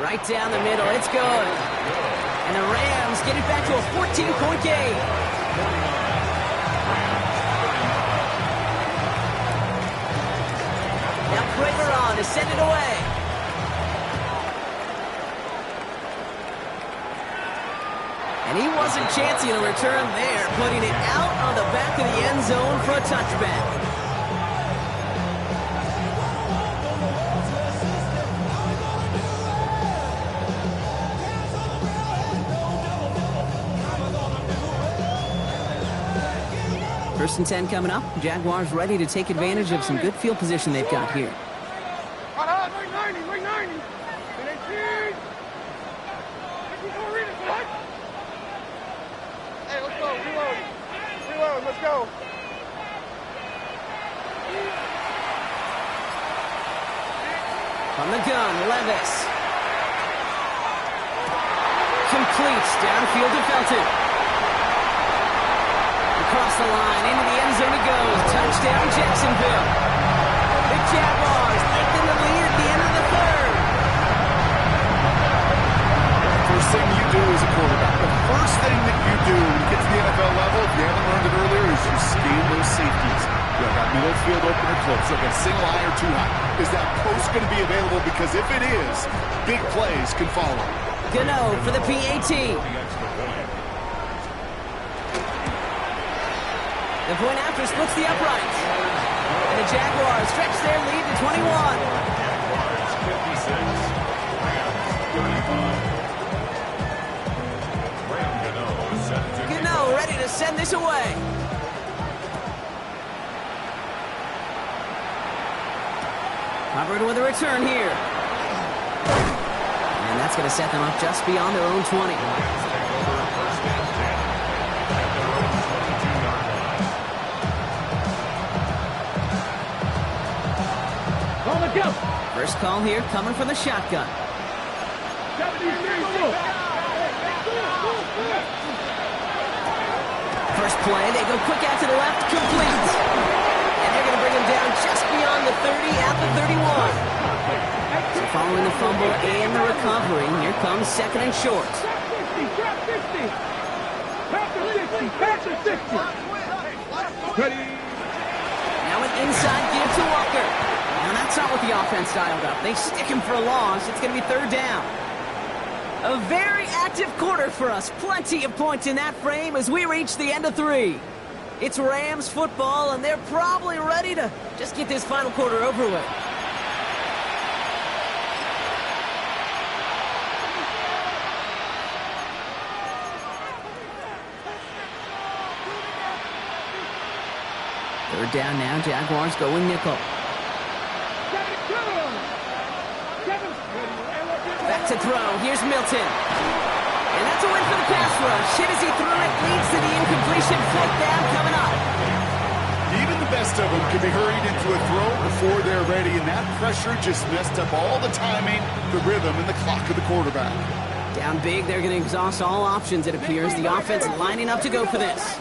Right down the middle. It's good. And the Rams get it back to a 14-point game. Now Kramer on to send it away. And he wasn't chancing a return there, putting it out on the back of the end zone for a touchback. First and 10 coming up. Jaguars ready to take advantage of some good field position they've got here. Right 90, right 90. And 18. Hey, let's go. Reload. Reload. Let's go. On the gun, Levis. Completes downfield to Felton. Across the line, into the end zone it goes. Touchdown, Jacksonville. The Jaguars taking the lead at the end of the third. First thing you do as a quarterback, the first thing that you do when you get to the NFL level, if you haven't learned it earlier, is you scan those safeties. You got middle field open or close, like a single high or two high. Is that post going to be available? Because if it is, big plays can follow. Gano for the PAT. The point after splits the uprights. And the Jaguars stretch their lead to 21. Jaguars 56. Rams 35. Graham Gano set to Gano ready to send this away. Hubbard with a return here. And that's going to set them up just beyond their own 20. First call here coming from the shotgun. First play, they go quick out to the left, complete. And they're going to bring him down just beyond the 30 at the 31. So following the fumble and the recovery, here comes second and short. Now an inside give to Walker. Now that's not what the offense dialed up. They stick him for a loss. It's going to be third down. A very active quarter for us. Plenty of points in that frame as we reach the end of 3. It's Rams football, and they're probably ready to just get this final quarter over with. Third down now, Jaguars going nickel. Back to throw, here's Milton. And that's a win for the pass rush. Hit as he threw it, leads to the incompletion. Fourth down coming up. Even the best of them can be hurried into a throw before they're ready, and that pressure just messed up all the timing, the rhythm, and the clock of the quarterback. Down big, they're going to exhaust all options, it appears. The offense lining up to go for this.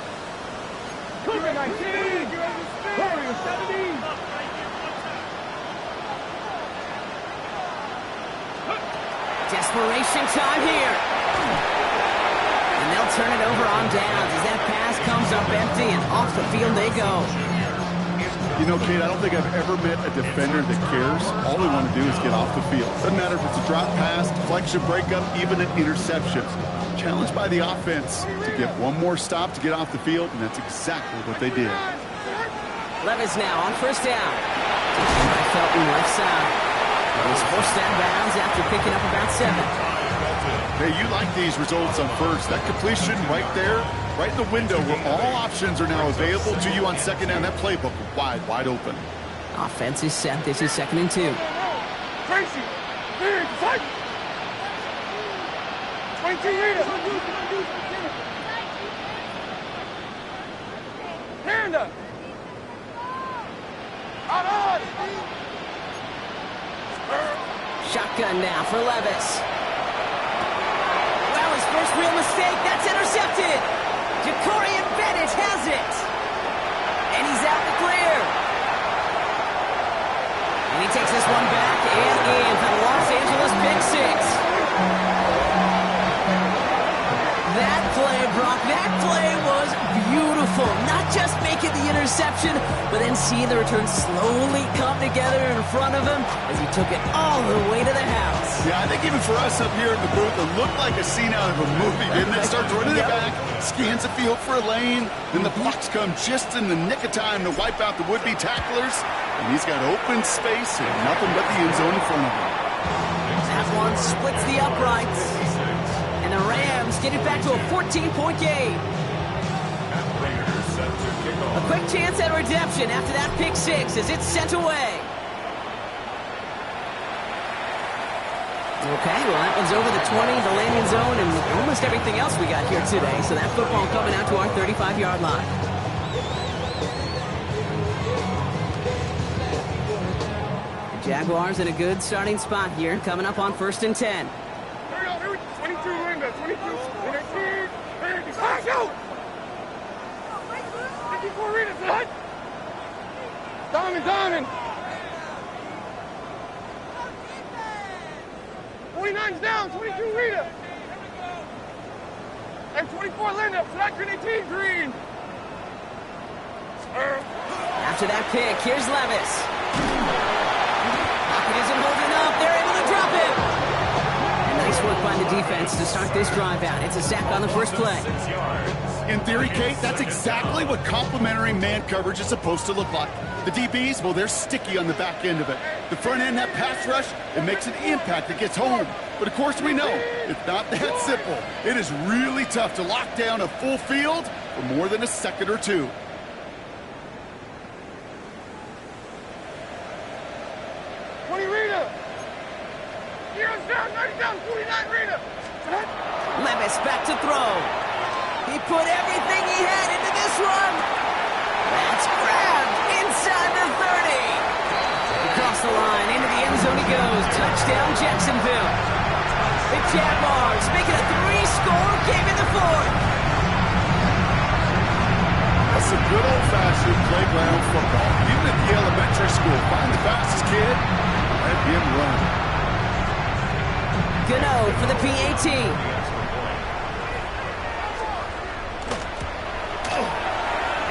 Desperation time here. And they'll turn it over on downs as that pass comes up empty and off the field they go. You know, Kate, I don't think I've ever met a defender that cares. All they want to do is get off the field. Doesn't matter if it's a drop pass, deflection, breakup, even an interception. Challenged by the offense to get one more stop to get off the field, and that's exactly what they did. Levis now on first down. Taken by Felton left side. He's forced out of bounds after picking up about 7. Hey, you like these results on first. That completion right there, right in the window where all options are now available to you on second down. That playbook wide open. Offense is set. This is 2nd and 2. Tracy, big fight. 22 meters. Hand up. Out on. Shotgun now for Levis. Well, his first real mistake. That's intercepted. Jacorian Bennett has it. And he's out the clear. And he takes this one back and in for the Los Angeles Big Six. Brock, that play was beautiful. Not just making the interception, but then seeing the return slowly come together in front of him as he took it all the way to the house. Yeah, I think even for us up here in the booth, it looked like a scene out of a movie, didn't it? Starts running it back, scans the field for a lane, then the blocks come just in the nick of time to wipe out the would-be tacklers, and he's got open space and nothing but the end zone in front of him. That one splits the uprights. And the Rams get it back to a 14-point game. A quick chance at redemption after that pick six as it's sent away. Okay, well that one's over the 20, the landing zone, and almost everything else we got here today. So that football coming out to our 35-yard line. The Jaguars in a good starting spot here, coming up on 1st and 10. 22 Linda, 22, 19, 30, go! 54 Rita, son! Diamond! 29's down, 22 Rita! And 24 Linda, flat green 18, green! After that pick, here's Levis. Pocket isn't holding up, they're able to drop him! Nice work by the defense to start this drive out. It's a sack on the first play. In theory, Kate, that's exactly what complementary man coverage is supposed to look like. The DBs, well, they're sticky on the back end of it. The front end, that pass rush, it makes an impact that gets home. But of course we know, it's not that simple. It is really tough to lock down a full field for more than a second or two. Levis back to throw. He put everything he had into this one. That's grabbed inside the 30. Across the line, into the end zone he goes. Touchdown, Jacksonville. The Jaguars making a 3-score game in the fourth. That's some good old-fashioned playground football. Even at the elementary school, find the fastest kid, let him run. Gano for the PAT.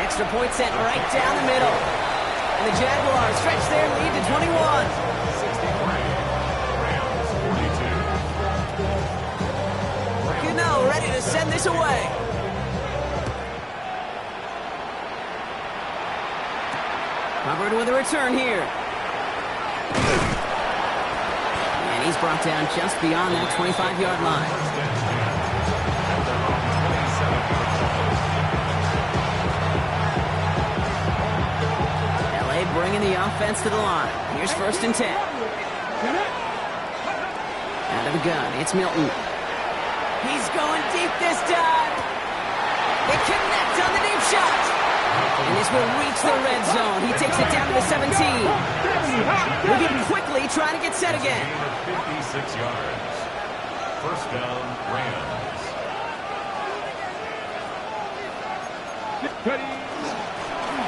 Extra point set right down the middle. And the Jaguars stretch their lead to 21. Gano ready to send this away. Hubbard with a return here. And he's brought down just beyond that 25-yard line. Bringing the offense to the line. Here's 1st and 10. Out of the gun, it's Milton. He's going deep this time. They connect on the deep shot. And this will reach the red zone. He takes it down to the 17. Moving quickly, trying to get set again. 56 yards. First down, Rams.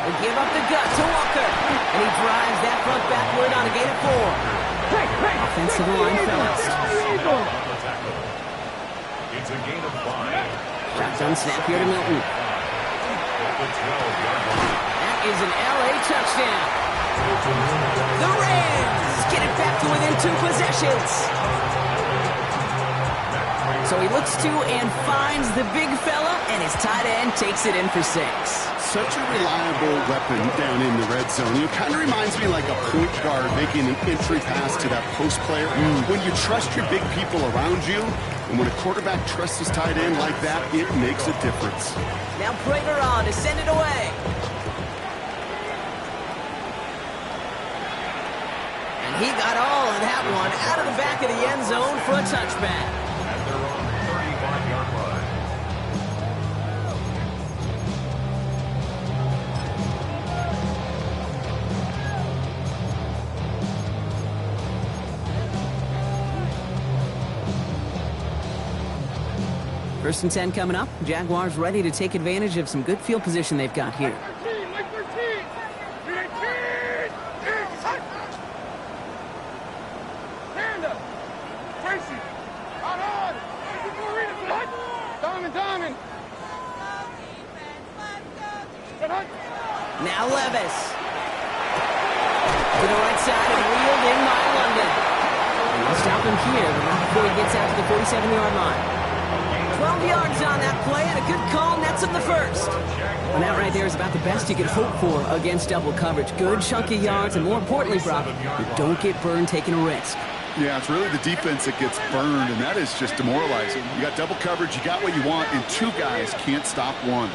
They give up the gut to Walker. And he drives that front backward on a gain of 4. Offensive line first. It's a gain of 5. Shotgun snap here to Milton. That is an LA touchdown. The Rams get it back to within 2 possessions. So he looks to and finds the big fella, and his tight end takes it in for 6. Such a reliable weapon down in the red zone. It kind of reminds me like a point guard making an entry pass to that post player. When you trust your big people around you, and when a quarterback trusts his tight end like that, it makes a difference. Now Prater on to send it away. And he got all of that one out of the back of the end zone for a touchback. At their own 35-yard line. First and 10 coming up. Jaguars ready to take advantage of some good field position they've got here. Mike 13! Panda! Tracy! Out on! Diamond! Now Levis. To the right side and reeled in by London. And they'll stop him here, but not before he gets out to the 47-yard line. 12 yards on that play, and a good call nets him the first. And that right there is about the best you could hope for against double coverage. Good chunky yards, and more importantly, Brock, you don't get burned taking a risk. Yeah, it's really the defense that gets burned, and that is just demoralizing. You got double coverage, you got what you want, and two guys can't stop one.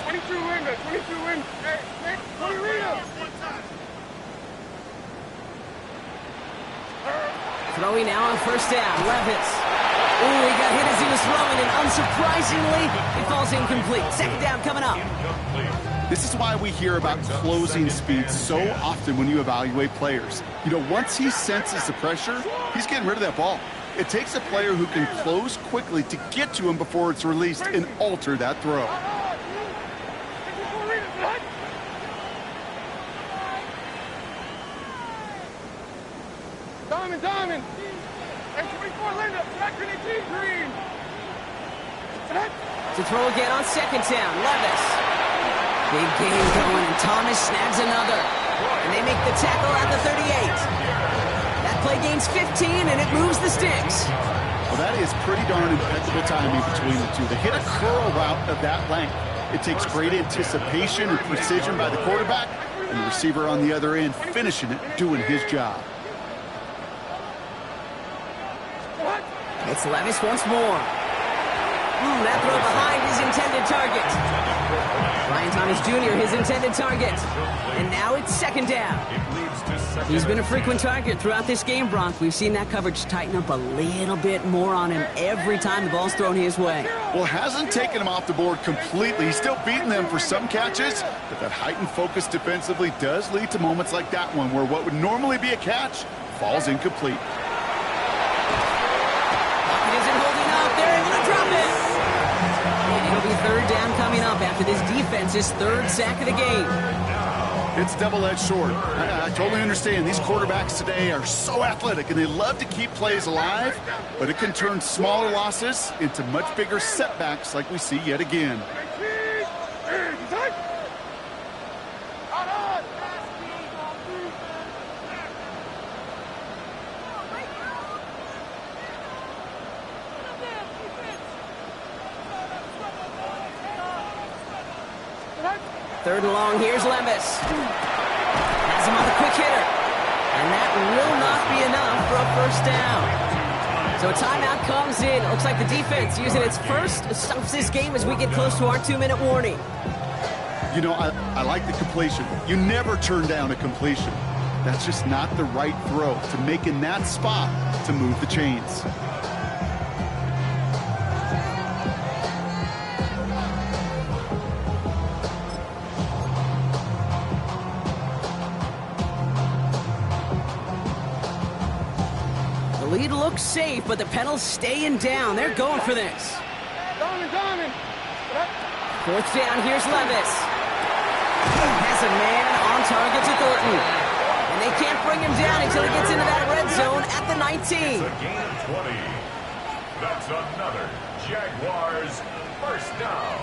22 win, 22 win. Hey, 20 Rita. Throwing now on first down, Levis. Ooh, he got hit as he was throwing, and unsurprisingly, it falls incomplete. Second down coming up. This is why we hear about closing speed so often when you evaluate players. You know, once he senses the pressure, he's getting rid of that ball. It takes a player who can close quickly to get to him before it's released and alter that throw. Diamond. And 24 Linda, back to the team green. To throw again on second down, Levis. Big game going, and Thomas snags another. And they make the tackle at the 38. That play gains 15, and it moves the sticks. Well, that is pretty darn impeccable timing between the two. To hit a curl route of that length, it takes great anticipation and precision by the quarterback, and the receiver on the other end finishing it, doing his job. It's Levis once more. That throw behind his intended target. Brian Thomas Jr., his intended target. And now it's second down. He's been a frequent target throughout this game, Brock. We've seen that coverage tighten up a little bit more on him every time the ball's thrown his way. Well, hasn't taken him off the board completely. He's still beating them for some catches, but that heightened focus defensively does lead to moments like that one where what would normally be a catch falls incomplete. It'll be third down coming up after this defense's third sack of the game. It's double-edged sword. I totally understand. These quarterbacks today are so athletic, and they love to keep plays alive, but it can turn smaller losses into much bigger setbacks like we see yet again. Third and long, here's Levis. Has him on the quick hitter. And that will not be enough for a first down. So a timeout comes in. It looks like the defense using its first stops this game as we get close to our 2-minute warning. You know, I like the completion. You never turn down a completion. That's just not the right throw to make in that spot to move the chains. The lead looks safe, but the pedal's staying down. They're going for this. Diamond. Fourth down, here's Levis. Has a man on target to Thornton. And they can't bring him down until he gets into that red zone at the 19. It's a gain of 20. That's another Jaguars first down.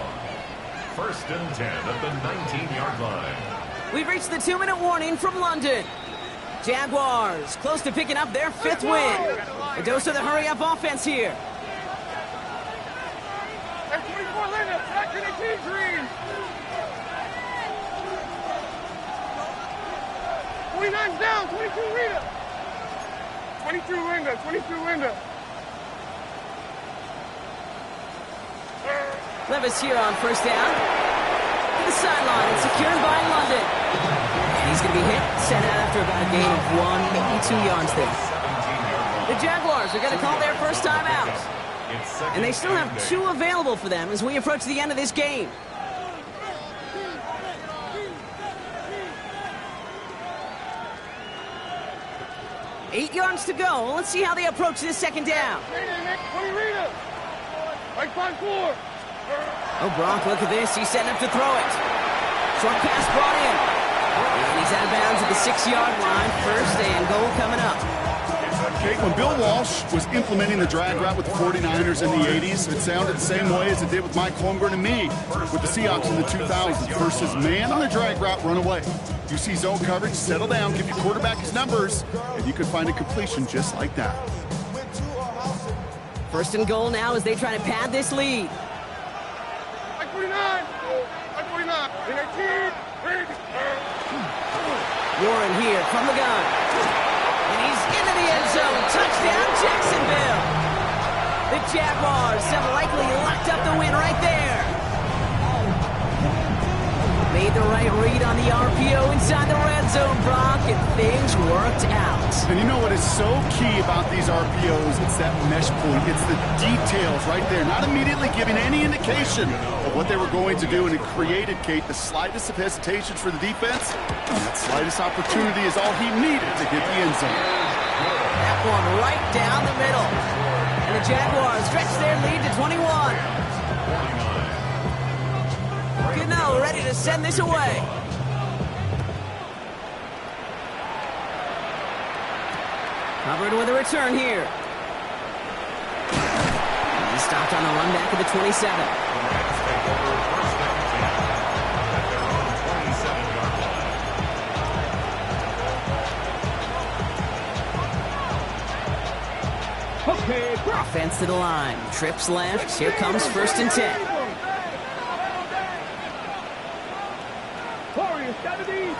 First and 10 at the 19-yard line. We've reached the 2-minute warning from London. Jaguars close to picking up their 5th win. A dose of the hurry-up offense here. And 24 Linda, back to the team green. 29's down, 22 Rita. 22 Linda. Levis here on first down. To the sideline and secured by London. And he's going to be hit, sent out after about a gain of 82 yards there. The Jaguars are going to call their first time out. And they still have 2 available for them as we approach the end of this game. Eight yards to go. Let's see how they approach this second down. Oh, Brock, look at this. He's setting up to throw it. Short pass brought in. And he's out of bounds at the 6-yard line. First and goal coming up. Kate, when Bill Walsh was implementing the drag route with the 49ers in the 80s, it sounded the same way as it did with Mike Holmgren and me with the Seahawks in the 2000s versus man on the drag route, run away. You see zone coverage, settle down, give your quarterback his numbers, and you can find a completion just like that. First and goal now as they try to pad this lead. Like 49. Like 49. In 18. Warren here from the gun. And he's into the end zone. Touchdown, Jacksonville. The Jaguars have likely locked up the win right there. Made the right read on the RPO inside the red zone, Brock, and things worked out. And you know what is so key about these RPOs? It's that mesh point. It's the details right there. Not immediately giving any indication of what they were going to do, and it created, Kate, the slightest of hesitations for the defense. And that slightest opportunity is all he needed to hit the end zone. That one right down the middle. And the Jaguars stretch their lead to 21. Gano ready to send this away. Covered with a return here. He stopped on the run back of the 27. Okay, offense to the line. Trips left. Here comes 1st and 10. Warriors 70, 18,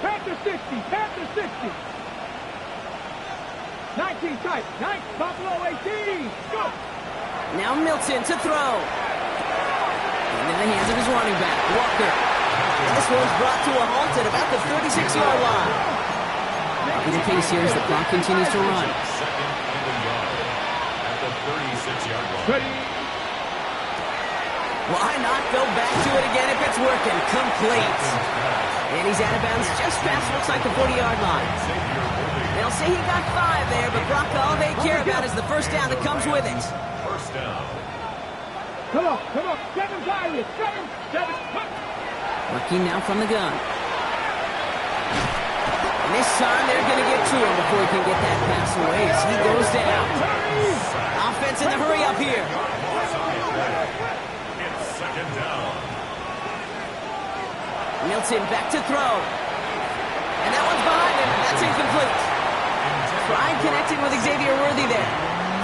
Panther 60, Panther 60. 19 tight, 9, Buffalo 18, go! Now Milton to throw. Into the hands of his running back, Walker. And this one's brought to a halt at about the 36-yard line. In the case here as the clock continues to run. Second and a yard at the 36-yard line. Ready. Why not go back to it again if it's working? Complete. And he's out of bounds just past looks like the 40-yard line. They'll say he got 5 there, but Brock, all they care about is the first down that comes with it. First down. Come on, 7 Tigers, 7, come. Working now from the gun. And this time they're going to get to him before he can get that pass away as he goes down. Offense in the hurry up here. It's second down. Milton back to throw. And that one's behind him. That's incomplete. Tried connecting with Xavier Worthy there.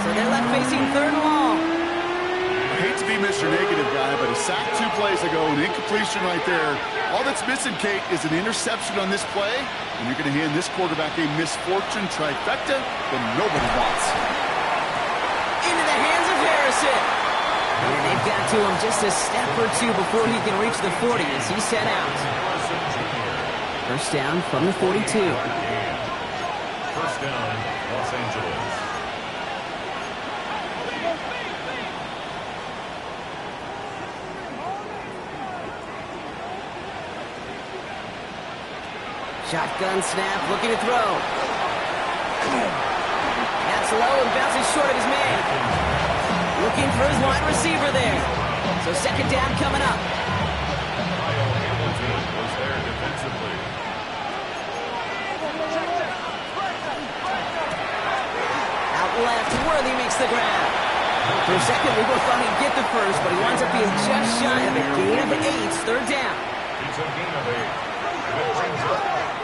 So they're left facing 3rd and long. I hate to be Mr. Negative guy, but a sack 2 plays ago, an incompletion right there. All that's missing, Kate, is an interception on this play, and you're going to hand this quarterback a misfortune trifecta that nobody wants. Into the hands of Harrison. And they've got to him just a step or 2 before he can reach the 40 as he set out. First down from the 42. First down, Los Angeles. Shotgun snap, looking to throw. That's low and bounces short of his man. Looking for his wide receiver there. So second down coming up. Kyle Hamilton was there defensively. Out left, Worthy makes the grab. For a second, we both thought he'd get the first, but he winds up being just shy of a gain of 8. 3rd down. It's a gain of 8. And it brings up 3rd down.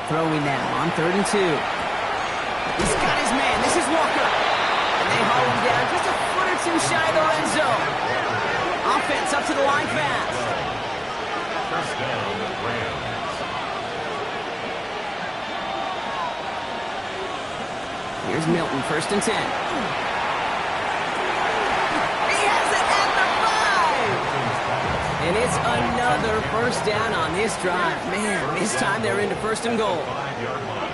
Throwing now on 3rd and 2. He's got his man. This is Walker. And they haul him down just a foot or 2 shy of the red zone. Offense up to the line fast. First down, Rams. Here's Milton, 1st and 10. He has it at the 5! And it's another first down on this drive. Man, this time they're into 1st and goal. 5-yard line.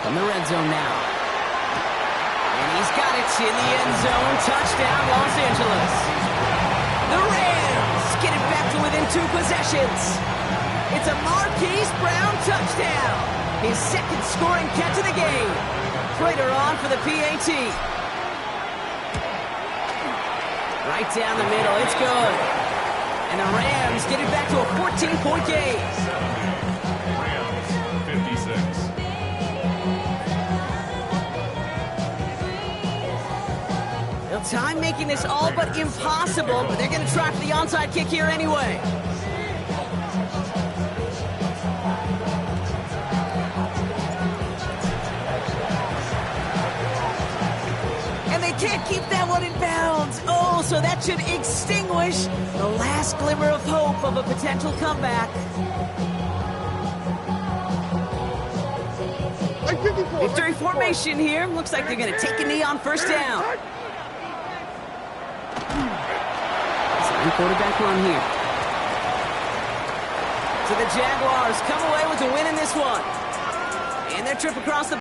From the red zone now. And he's got it in the end zone. Touchdown, Los Angeles. The Rams get it back to within 2 possessions. It's a Marquise Brown touchdown. His 2nd scoring catch of the game. Prater on for the PAT. Right down the middle. It's good. And the Rams get it back to a 14-point game. 70. Rams, 56. Well, time making this all but impossible, but they're going to try for the onside kick here anyway. And they can't keep that one in bounds. Oh, so that should extinguish the last glimmer of hope of a potential comeback. Victory formation here. Looks like they're going to take a knee on first down. Quarterback run here. So the Jaguars come away with a win in this one. And their trip across the